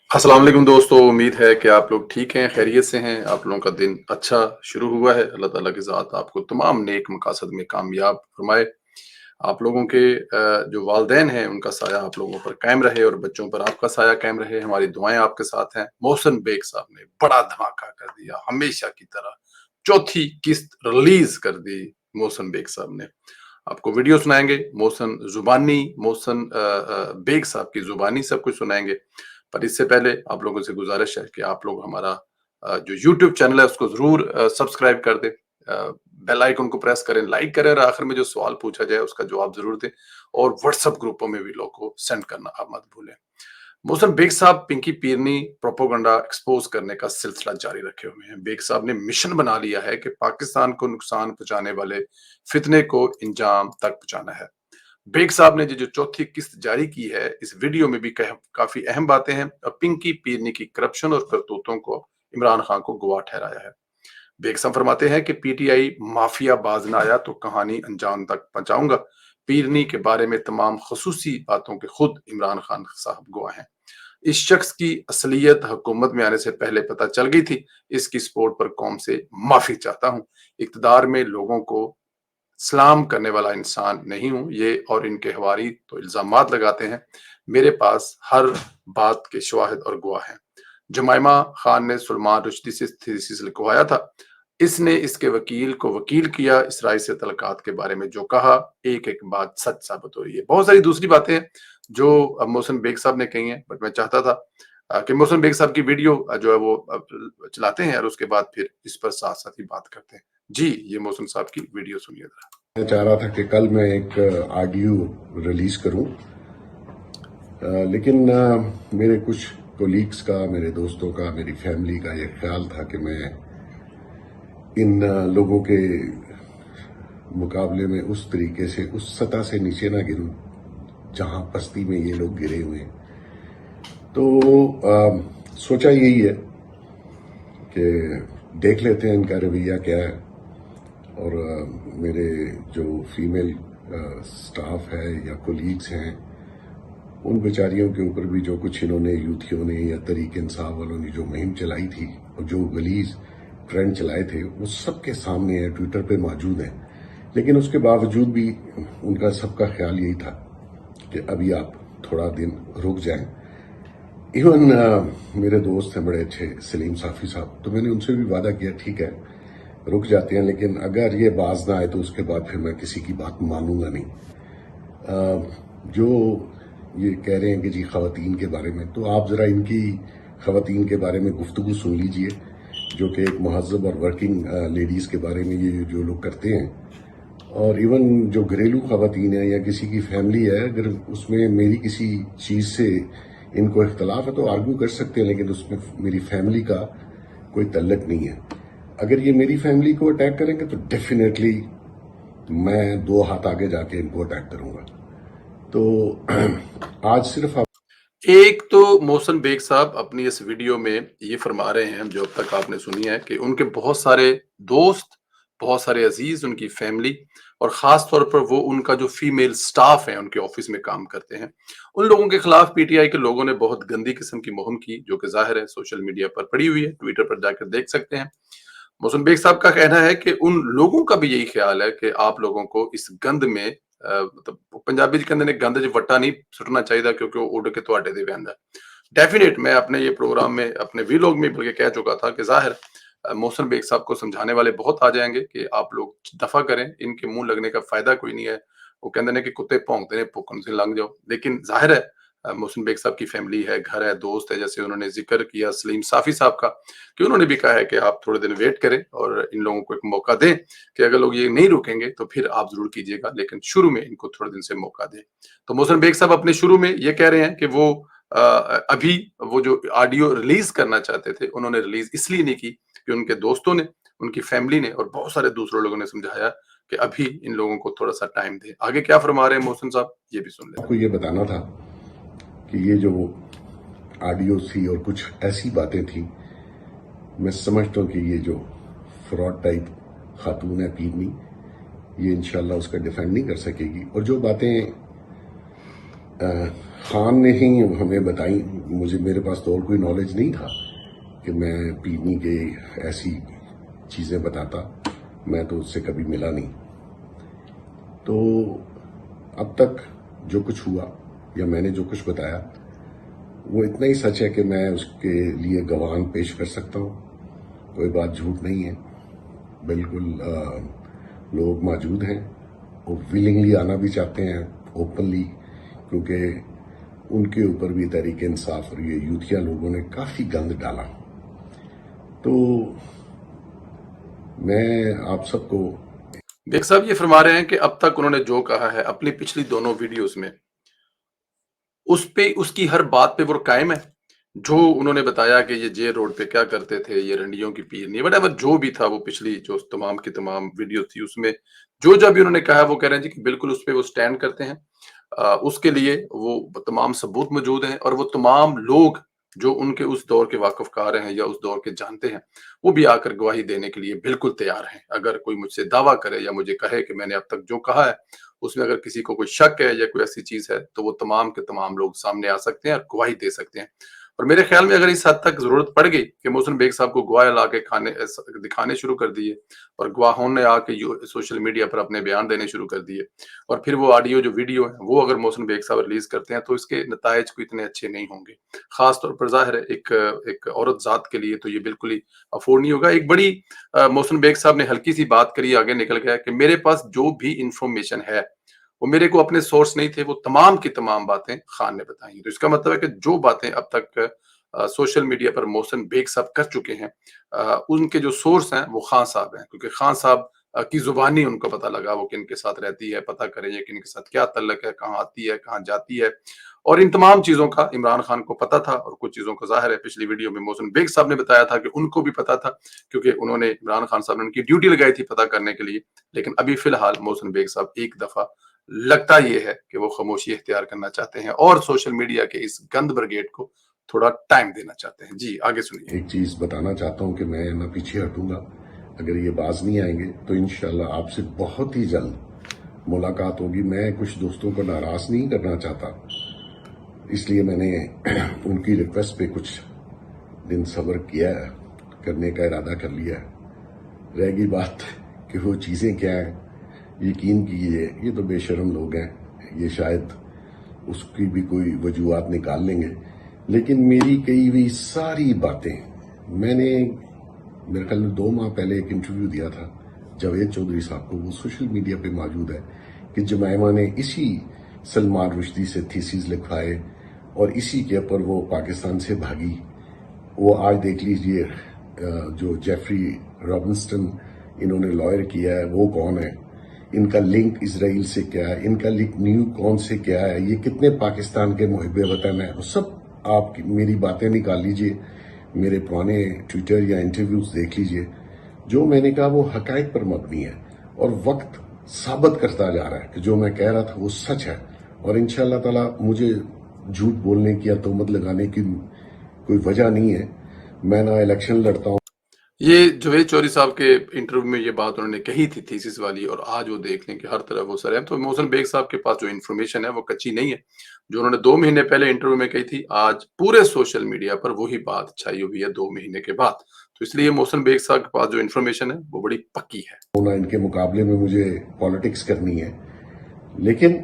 अस्सलाम वालेकुम दोस्तों, उम्मीद है कि आप लोग ठीक हैं, खैरियत से हैं। आप लोगों का दिन अच्छा शुरू हुआ है। अल्लाह ताला की ज़ात आपको तमाम नेक मकासद में कामयाब फरमाए। आप लोगों के जो वालिदैन हैं, उनका साया आप लोगों पर कायम रहे और बच्चों पर आपका साया कायम रहे। हमारी दुआएँ आपके साथ हैं। मोहसिन बेग साहब ने बड़ा धमाका कर दिया, हमेशा की तरह। चौथी किस्त रिलीज़ कर दी मोहसिन बेग साहब ने। आपको वीडियो सुनाएँगे, मोहसिन बेग साहब की ज़ुबानी सब कुछ सुनाएँगे। पर इससे पहले आप लोगों से गुज़ारिश है कि आप लोग हमारा जो यूट्यूब चैनल है उसको ज़रूर सब्सक्राइब कर दें। बेल आइकन को प्रेस करें, लाइक करें और आखिर में जो सवाल पूछा जाए उसका जवाब ज़रूर दें और व्हाट्सएप ग्रुपों में भी लोगों को सेंड करना आप मत भूलें। मोहसिन बेग साहब पिंकी पीरनी प्रोपेगेंडा एक्सपोज़ करने का सिलसिला जारी रखे हुए हैं। बेग साहब ने मिशन बना लिया है कि पाकिस्तान को नुकसान पहुँचाने वाले फितने को अंजाम तक पहुँचाना है। बेग साहब ने जो चौथी किस्त जारी की है, इस वीडियो में भी काफी अहम बातें हैं और पिंकी पीरनी की करप्शन और करतूतों को इमरान खान को गवाह ठहराया है। बेग साहब फरमाते हैं कि पीटीआई माफिया बाज न आया तो कहानी अंजाम तक पहुंचाऊंगा। पीरनी के बारे में तमाम खसूसी बातों के खुद इमरान खान साहब गवाह हैं। इस शख्स की असलियत हुकूमत में आने से पहले पता चल गई थी। इसकी सपोर्ट पर कौम से माफी चाहता हूँ। इक्तदार में लोगों को सलाम करने वाला इंसान नहीं हूँ। ये और इनके हवारी तो इल्ज़ामात लगाते हैं। मेरे पास हर बात के शवाहिद और गवाह हैं। जुमैमा खान ने सलमान रुश्दी से थीसिस लिखवाया था। इसने इसके वकील को वकील किया। इसराइल से तल्लुकात के बारे में जो कहा, एक-एक बात सच साबित हो रही है। बहुत सारी दूसरी बातें हैं जो मोहसिन बेग साहब ने कही हैं, बट मैं चाहता था कि मोहसिन बेग साहब की वीडियो जो है वो चलाते हैं और उसके बाद फिर इस पर साथ-साथ ही बात करते हैं। जी, ये मोहसिन साहब की वीडियो सुनिए ज़रा। मैं चाह रहा था कि कल मैं एक ऑडियो रिलीज करूं, लेकिन मेरे कुछ कोलीग्स का, मेरे दोस्तों का, मेरी फैमिली का ये ख्याल था कि मैं इन लोगों के मुकाबले में उस तरीके से, उस सतह से नीचे ना गिरूं जहां पस्ती में ये लोग गिरे हुए हैं। तो सोचा यही है कि देख लेते हैं इनका रवैया क्या है। और मेरे जो फीमेल स्टाफ है या कोलीग्स हैं, उन बेचारियों के ऊपर भी जो कुछ इन्होंने, यूथियों ने या तरीक इंसाफ वालों ने जो मुहिम चलाई थी और जो गलीज ट्रेंड चलाए थे, वो सबके सामने है, ट्विटर पे मौजूद है। लेकिन उसके बावजूद भी उनका सबका ख्याल यही था कि अभी आप थोड़ा दिन रुक जाएं। इवन मेरे दोस्त हैं बड़े अच्छे, सलीम साफी साहब, तो मैंने उनसे भी वादा किया, ठीक है रुक जाते हैं, लेकिन अगर ये बाज ना आए तो उसके बाद फिर मैं किसी की बात मानूंगा नहीं। जो ये कह रहे हैं कि जी खवातीन के बारे में, तो आप जरा इनकी खवातीन के बारे में गुफ्तगू सुन लीजिए, जो कि एक महजब और वर्किंग लेडीज के बारे में ये जो लोग करते हैं। और इवन जो घरेलू खवातीन है या किसी की फैमिली है, अगर उसमें मेरी किसी चीज से इनको इख्तलाफ है तो आर्ग्यू कर सकते हैं, लेकिन उसमें मेरी फैमिली का कोई तल्लक नहीं है। अगर ये मेरी फैमिली को अटैक करेंगे तो डेफिनेटली मैं दो हाथ आगे जाके इनको अटैक करूंगा। तो आज सिर्फ एक तो मोहसिन बेग साहब अपनी इस वीडियो में ये फरमा रहे हैं, जो अब तक आपने सुनी है, कि उनके बहुत सारे दोस्त, बहुत सारे अजीज, उनकी फैमिली और खास तौर पर वो उनका जो फीमेल स्टाफ है, उनके ऑफिस में काम करते हैं, उन लोगों के खिलाफ पीटीआई के लोगों ने बहुत गंदी किस्म की मुहिम की, जो कि जाहिर है सोशल मीडिया पर पड़ी हुई है, ट्विटर पर जाकर देख सकते हैं। मोहसिन बेग साहब का कहना है कि उन लोगों का भी यही ख्याल है कि आप लोगों को इस गंद में मतलब पंजाबी च कहंदे ने गंद च वट्टा नहीं सुट्टना चाहिए, क्योंकि वो उड़ के तुहाडे ते पैंदा है। डेफिनेट मैं अपने ये प्रोग्राम में, अपने वीलॉग में बल्कि कह चुका था कि जाहिर मोहसिन बेग साहब को समझाने वाले बहुत आ जाएंगे कि आप लोग दफा करें, इनके मुंह लगने का फायदा कोई नहीं है। वो कहते हैं कि कुत्ते भौंकते ने, भुक्कन से लंघ जाओ। लेकिन जाहिर है मोहसिन बेग साहब की फैमिली है, घर है, दोस्त है, जैसे उन्होंने जिक्र किया सलीम साफी साहब का, कि उन्होंने भी कहा है कि आप थोड़े दिन वेट करें और इन लोगों को एक मौका दें कि अगर लोग ये नहीं रुकेंगे तो फिर आप जरूर कीजिएगा, लेकिन शुरू में इनको थोड़े दिन से मौका दें। तो मोहसिन बेग साहब अपने शुरू में ये कह रहे हैं कि वो अभी वो जो ऑडियो रिलीज करना चाहते थे, उन्होंने रिलीज इसलिए नहीं की कि उनके दोस्तों ने, उनकी फैमिली ने और बहुत सारे दूसरे लोगों ने समझाया कि अभी इन लोगों को थोड़ा सा टाइम दें। आगे क्या फरमा रहे हैं मोहसिन साहब, ये भी सुन लेते आपको ये बताना था कि ये जो ऑडियो थी और कुछ ऐसी बातें थी, मैं समझता हूं कि ये जो फ्रॉड टाइप खातून है पीरनी, ये इंशाल्लाह उसका डिफेंड नहीं कर सकेगी। और जो बातें खान ने ही हमें बताई। मेरे पास तो और कोई नॉलेज नहीं था कि मैं पीनी के ऐसी चीज़ें बताता। मैं तो उससे कभी मिला नहीं। तो अब तक जो कुछ हुआ या मैंने जो कुछ बताया वो इतना ही सच है कि मैं उसके लिए गवाह पेश कर सकता हूँ। कोई बात झूठ नहीं है। बिल्कुल लोग मौजूद हैं, वो विलिंगली आना भी चाहते हैं ओपनली, क्योंकि उनके ऊपर भी तहरीक इंसाफ और ये यूथिया लोगों ने काफ़ी गंद डाला। तो मैं आप सबको बेग साहब ये फरमा रहे हैं कि अब तक उन्होंने जो कहा है अपनी पिछली दोनों वीडियोस में, उस पे उसकी हर बात पे वो कायम है। जो उन्होंने बताया कि ये जे रोड पे क्या करते थे, ये रंडियों की पीरनी, वटेवर जो भी था, वो पिछली जो तमाम की तमाम वीडियो थी उसमें जो जब भी उन्होंने कहा वो कह रहे हैं जी कि बिल्कुल उस पे वो स्टैंड करते हैं। उसके लिए वो तमाम सबूत मौजूद हैं और वो तमाम लोग जो उनके उस दौर के वाकफकार हैं या उस दौर के जानते हैं, वो भी आकर गवाही देने के लिए बिल्कुल तैयार हैं। अगर कोई मुझसे दावा करे या मुझे कहे कि मैंने अब तक जो कहा है उसमें अगर किसी को कोई शक है या कोई ऐसी चीज है, तो वो तमाम के तमाम लोग सामने आ सकते हैं और गवाही दे सकते हैं। और मेरे ख्याल में अगर इस हद तक जरूरत पड़ गई कि मोहसिन बेग साहब को गवाह ला के दिखाने शुरू कर दिए और गवाहों ने आके सोशल मीडिया पर अपने बयान देने शुरू कर दिए और फिर वो ऑडियो जो वीडियो है वो अगर मोहसिन बेग साहब रिलीज करते हैं, तो इसके नतायज को इतने अच्छे नहीं होंगे। खास तौर पर जाहिर है एक औरत जात के लिए तो ये बिल्कुल ही अफोर्ड नहीं होगा। एक बड़ी मोहसिन बेग साहब ने हल्की सी बात करी, आगे निकल गया कि मेरे पास जो भी इंफॉर्मेशन है वो मेरे को अपने सोर्स नहीं थे, वो तमाम की तमाम बातें खान ने बताई। तो इसका मतलब है कि जो बातें अब तक सोशल मीडिया पर मोहसिन बेग साहब कर चुके हैं, उनके जो सोर्स हैं वो खान साहब हैं, क्योंकि खान साहब की जुबानी उनको पता लगा वो किन के साथ रहती है, पता करें ये किन के साथ क्या तल्लक है, कहाँ आती है, कहाँ जाती है। और इन तमाम चीजों का इमरान खान को पता था और कुछ चीजों का जाहिर है पिछली वीडियो में मोहसिन बेग साहब ने बताया था कि उनको भी पता था, क्योंकि उन्होंने इमरान खान साहब ने उनकी ड्यूटी लगाई थी पता करने के लिए। लेकिन अभी फिलहाल मोहसिन बेग साहब एक दफा लगता ये है कि वो खामोशी इख्तियार करना चाहते हैं और सोशल मीडिया के इस गंद ब्रिगेड को थोड़ा टाइम देना चाहते हैं। जी आगे सुनिए। एक चीज बताना चाहता हूं कि मैं ना पीछे हटूंगा। अगर ये बाज नहीं आएंगे तो इंशाल्लाह आपसे बहुत ही जल्द मुलाकात होगी। मैं कुछ दोस्तों को नाराज नहीं करना चाहता, इसलिए मैंने उनकी रिक्वेस्ट पे कुछ दिन सब्र किया है, करने का इरादा कर लिया है। रहेगी बात कि वो चीजें क्या हैं, यकीन कीजिए ये तो बेशर्म लोग हैं, ये शायद उसकी भी कोई वजूहत निकाल लेंगे। लेकिन मेरी कही हुई सारी बातें मैंने मेरे ख्याल में 2 माह पहले एक इंटरव्यू दिया था जावेद चौधरी साहब को, वो सोशल मीडिया पे मौजूद है, कि जमैमा ने इसी सलमान रुश्दी से थीसिस लिखवाए और इसी के ऊपर वो पाकिस्तान से भागी। वो आज देख लीजिए जो जेफरी रॉबिन्सन इन्होंने लॉयर किया है वो कौन है, इनका लिंक इसराइल से क्या है, इनका लिंक न्यू कौन से क्या है, ये कितने पाकिस्तान के मुहिब्बे वतन है, सब आप मेरी बातें निकाल लीजिए, मेरे पुराने ट्विटर या इंटरव्यूज देख लीजिए। जो मैंने कहा वो हकायक पर मबनी है और वक्त साबित करता जा रहा है कि जो मैं कह रहा था वो सच है। और इंशाअल्लाह ताला मुझे झूठ बोलने की या तोहमत लगाने की कोई वजह नहीं है। मैं ना इलेक्शन लड़ता हूं। ये जावेद चौधरी साहब के इंटरव्यू में ये बात उन्होंने कही थी थीसिस वाली, और आज वो देख लें कि हर तरफ वो सर है। तो मोहसिन बेग साहब के पास जो इन्फॉर्मेशन है वो कच्ची नहीं है। जो उन्होंने 2 महीने पहले इंटरव्यू में कही थी, आज पूरे सोशल मीडिया पर वही बात छाई हुई है 2 महीने के बाद। तो इसलिए मोहसिन बेग साहब के पास जो इन्फॉर्मेशन है वो बड़ी पक्की है। ना इनके मुकाबले में मुझे पॉलिटिक्स करनी है, लेकिन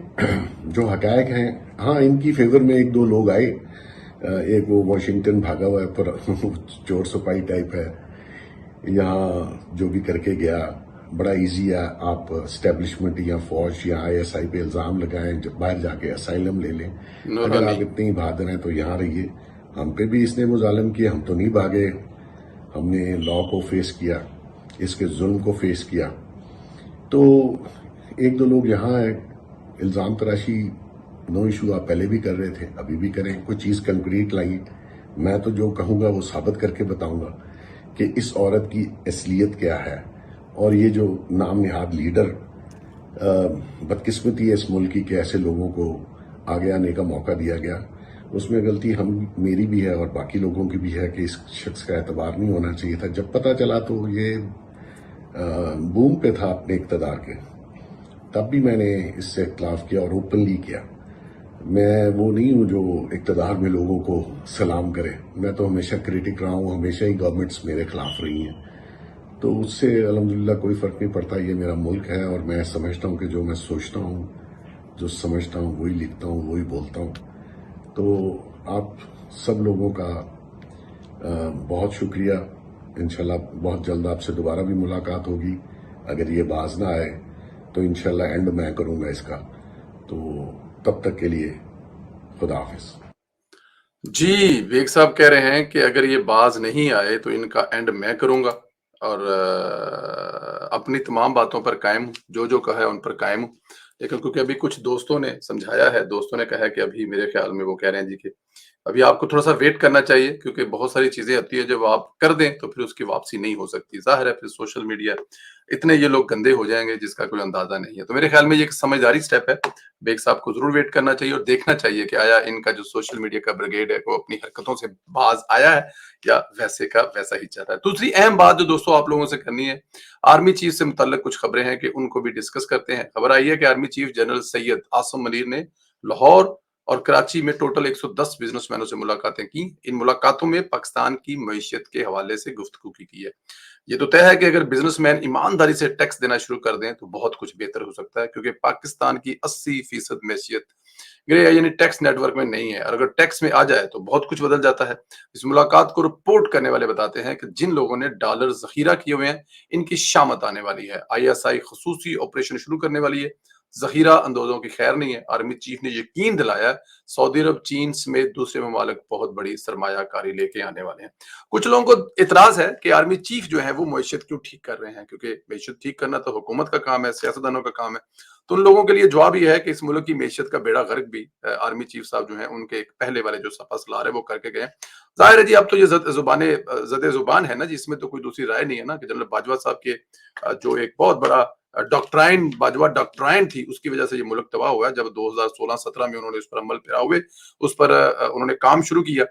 जो हकायक हैं, हाँ इनकी फेवर में 1-2 लोग आए। एक वो वाशिंगटन भागा हुआ है पर चोर सपाई टाइप है, यहाँ जो भी करके गया बड़ा इजी है। आप स्टैब्लिशमेंट या फौज या ISI पे इल्जाम लगाएं, जब बाहर जाके असाइलम ले लें। अगर आप इतने ही बहादुर हैं तो यहाँ रहिए। हम पे भी इसने मुजालिम किया, हम तो नहीं भागे, हमने लॉ को फेस किया, इसके जुल्म को फेस किया। तो 1-2 लोग यहाँ है, इल्जाम तराशी नो इशू, आप पहले भी कर रहे थे, अभी भी करें, कोई चीज कंक्रीट लाइए। मैं तो जो कहूंगा वो साबित करके बताऊंगा कि इस औरत की असलियत क्या है। और ये जो नाम निहाद लीडर, बदकिस्मती है इस मुल्क की कि ऐसे लोगों को आगे आने का मौका दिया गया। उसमें गलती मेरी भी है और बाकी लोगों की भी है कि इस शख्स का एतबार नहीं होना चाहिए था। जब पता चला तो ये बूम पे था अपने इक़्तिदार के, तब भी मैंने इससे इख्तिलाफ किया और ओपनली किया। मैं वो नहीं हूं जो इक़्तिदार में लोगों को सलाम करे। मैं तो हमेशा क्रिटिक रहा हूं, हमेशा ही गवर्नमेंट्स मेरे खिलाफ रही हैं, तो उससे अल्हम्दुलिल्लाह कोई फ़र्क नहीं पड़ता। ये मेरा मुल्क है और मैं समझता हूं कि जो मैं सोचता हूं, जो समझता हूं, वही लिखता हूं, वही बोलता हूं। तो आप सब लोगों का बहुत शुक्रिया। इंशाल्लाह बहुत जल्द आपसे दोबारा भी मुलाकात होगी। अगर ये बाज ना आए तो इंशाल्लाह एंड मैं करूंगा इसका। तो तब तक के लिए खुदा हाफिज। जी, बेग साहब कह रहे हैं कि अगर ये बाज नहीं आए तो इनका एंड मैं करूंगा और अपनी तमाम बातों पर कायम हूं, जो कहा है उन पर कायम हूं। लेकिन क्योंकि अभी कुछ दोस्तों ने समझाया है, दोस्तों ने कहा है कि अभी मेरे ख्याल में वो कह रहे हैं जी कि अभी आपको थोड़ा-सा वेट करना चाहिए क्योंकि बहुत सारी चीज़ें होती हैं जब आप कर दें तो फिर उसकी वापसी नहीं हो सकती। ज़ाहिर है फिर सोशल मीडिया इतने ये लोग गंदे हो जाएँगे जिसका कोई अंदाज़ा नहीं है। तो मेरे ख्याल में ये एक समझदारी स्टेप है। बेग साहब को ज़रूर वेट करना चाहिए और देखना चाहिए कि आया इनका जो सोशल मीडिया का ब्रिगेड है वो अपनी हरकतों से बाज़ आया है या वैसे का वैसा ही चल रहा है। दूसरी अहम बात जो दोस्तों आप लोगों से करनी है, आर्मी चीफ से मुतल्लिक कुछ खबरें हैं कि उनको भी डिस्कस करते हैं। खबर आई है कि army chief general Syed Asim Munir ने लाहौर और कराची में टोटल 110 बिजनेसमैनों से मुलाकातें की। इन मुलाकातों में पाकिस्तान की मईशत के हवाले से गुफ्तगू की है। ये तो तय है कि अगर बिजनेसमैन ईमानदारी से टैक्स देना शुरू कर दें तो बहुत कुछ बेहतर हो सकता है क्योंकि पाकिस्तान की 80% मैशियत ग्रे यानी टैक्स नेटवर्क में नहीं है और अगर टैक्स में आ जाए तो बहुत कुछ बदल जाता है। इस मुलाकात को रिपोर्ट करने वाले बताते हैं कि जिन लोगों ने डॉलर जखीरा किए हुए हैं इनकी शामत आने वाली है। आईएसआई खसूसी ऑपरेशन शुरू करने वाली है। जखीरा अंदोजों की खैर नहीं है। आर्मी चीफ ने यकीन दिलाया सऊदी अरब चीन समेत दूसरे ममालिक बहुत बड़ी सरमायाकारी लेके आने वाले हैं। कुछ लोगों को इतराज है कि आर्मी चीफ जो है वो मैशत क्यों ठीक कर रहे हैं क्योंकि मैशत ठीक करना तो हुकूमत का काम है, सियासतदानों का काम है। तो उन लोगों के लिए जवाब ये है कि इस मुल्क की मैशत का बेड़ा गर्क भी आर्मी चीफ साहब जो है उनके एक पहले वाले जो सफा सलार है वो करके गए। जाहिर है जी अब तो ये जद जुबान है ना जी, इसमें तो कोई दूसरी राय नहीं है ना कि जनरल बाजवा साहब के जो एक बहुत बड़ा डॉक्ट्राइन बाजवा डॉक्ट्राइन थी उसकी वजह से ये मुल्क तबाह हुआ है। जब 2016-17 में उन्होंने उस पर अमल पैरा हुए, उस पर उन्होंने काम शुरू किया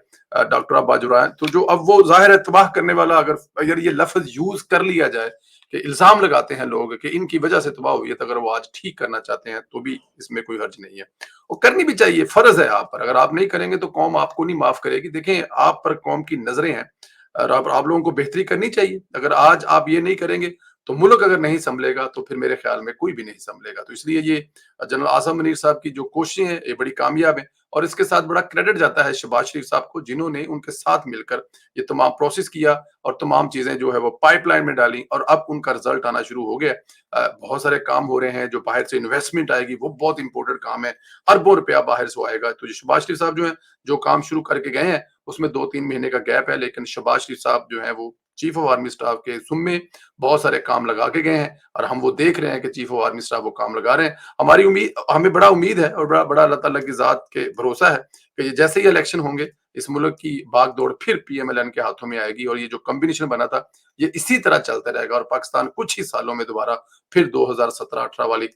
डॉक्टर बाजवा। तो जो अब वो जाहिर है तबाह करने वाला अगर ये लफ्ज यूज कर लिया जाए कि इल्जाम लगाते हैं लोग कि इनकी वजह से तबाह हुई है, तो अगर वो आज ठीक करना चाहते हैं तो भी इसमें कोई हर्ज नहीं है। वो करनी भी चाहिए, फर्ज है आप पर। अगर आप नहीं करेंगे तो कौम आपको नहीं माफ करेगी। देखें आप पर कौम की नजरें हैं और आप लोगों को बेहतरी करनी चाहिए। अगर आज आप ये नहीं करेंगे तो मुल्क अगर नहीं संभलेगा तो फिर मेरे ख्याल में कोई भी नहीं संभलेगा। तो इसलिए ये जनरल आसिम मुनीर साहब की जो कोशिशें हैं ये बड़ी कामयाब है और इसके साथ बड़ा क्रेडिट जाता है शहबाज शरीफ साहब को जिन्होंने उनके साथ मिलकर ये तमाम प्रोसेस किया और तमाम चीजें जो है वो पाइपलाइन में डाली और अब उनका रिजल्ट आना शुरू हो गया। बहुत सारे काम हो रहे हैं, जो बाहर से इन्वेस्टमेंट आएगी वो बहुत इंपॉर्टेंट काम है। अरबों रुपया बाहर से आएगा। तो शहबाज शरीफ साहब जो है जो काम शुरू करके गए हैं उसमें 2-3 महीने का गैप है, लेकिन शहबाज शरीफ साहब जो है वो चीफ ऑफ आर्मी स्टाफ के सुम्मे बहुत सारे काम लगा के गए हैं और हम वो देख रहे हैं कि चीफ ऑफ आर्मी स्टाफ वो काम लगा रहे हैं। हमारी उम्मीद, हमें बड़ा उम्मीद है और बड़ा अल्लाह ताला की ज़ात के भरोसा है कि जैसे ही इलेक्शन होंगे इस मुल्क की भाग-दौड़ फिर पीएमएलएन के हाथों में आएगी और ये जो कॉम्बिनेशन बना था ये इसी तरह चलता रहेगा और पाकिस्तान कुछ ही सालों में दोबारा फिर 2017-18 वाली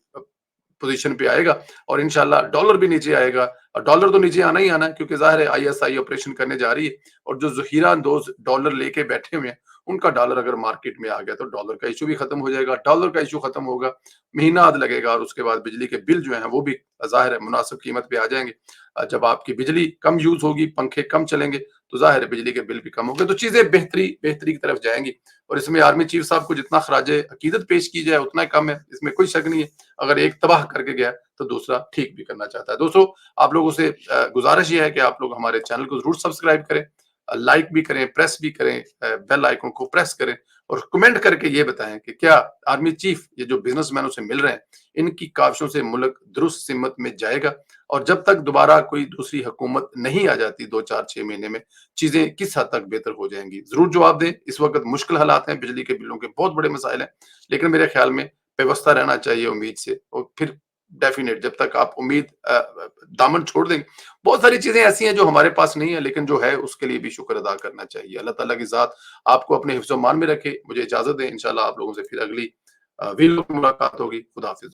पोजीशन पे आएगा और इंशाल्लाह डॉलर भी नीचे आएगा। और डॉलर तो नीचे आना ही आना है क्योंकि ज़ाहिर है आईएसआई ऑपरेशन करने जा रही है और जो ज़खीरा अंदोज़ डॉलर लेके बैठे हुए हैं, उनका डॉलर अगर मार्केट में आ गया तो डॉलर का इश्यू भी खत्म हो जाएगा। डॉलर का इश्यू खत्म होगा, महीना आध लगेगा और उसके बाद बिजली के बिल जो हैं वो भी ज़ाहिर है मुनासिब कीमत पे आ जाएँगे। जब आपकी बिजली कम यूज़ होगी, पंखे कम चलेंगे, तो ज़ाहिर है बिजली के बिल भी कम होंगे। तो चीज़ें बेहतरी की तरफ जाएँगी और इसमें आर्मी चीफ साहब को जितना खराज अकीदत पेश की जाए उतना ही कम है, इसमें कोई शक नहीं है। अगर एक तबाह करके गया तो दूसरा ठीक भी करना चाहता है। दोस्तों, आप लोगों से गुज़ारिश ये है कि आप लोग हमारे चैनल को ज़रूर सब्सक्राइब करें, लाइक भी करें, प्रेस भी करें, बेल आइकन को प्रेस करें और कमेंट करके ये बताएं कि क्या आर्मी चीफ ये जो बिजनेसमैनों से मिल रहे हैं, इनकी काविशों से मुल्क दुरुस्त सिमत में जाएगा और जब तक दोबारा कोई दूसरी हुकूमत नहीं आ जाती 2-4-6 महीने में, चीज़ें किस हद तक बेहतर हो जाएँगी? ज़रूर जवाब दें। इस वक़्त मुश्किल हालात हैं, बिजली के बिलों के बहुत बड़े मसाइल हैं, लेकिन मेरे ख्याल में व्यवस्था रहना चाहिए उम्मीद से और फिर डेफिनेट जब तक आप उम्मीद दामन छोड़ देंगे, बहुत सारी चीजें ऐसी हैं जो हमारे पास नहीं है लेकिन जो है उसके लिए भी शुक्र अदा करना चाहिए। अल्लाह ताला की ज़ात आपको अपने हिफ्ज़-ओ-मान में रखे। मुझे इजाज़त दें, इंशाल्लाह आप लोगों से फिर अगली वीडियो में मुलाकात होगी। खुदा हाफ़िज़।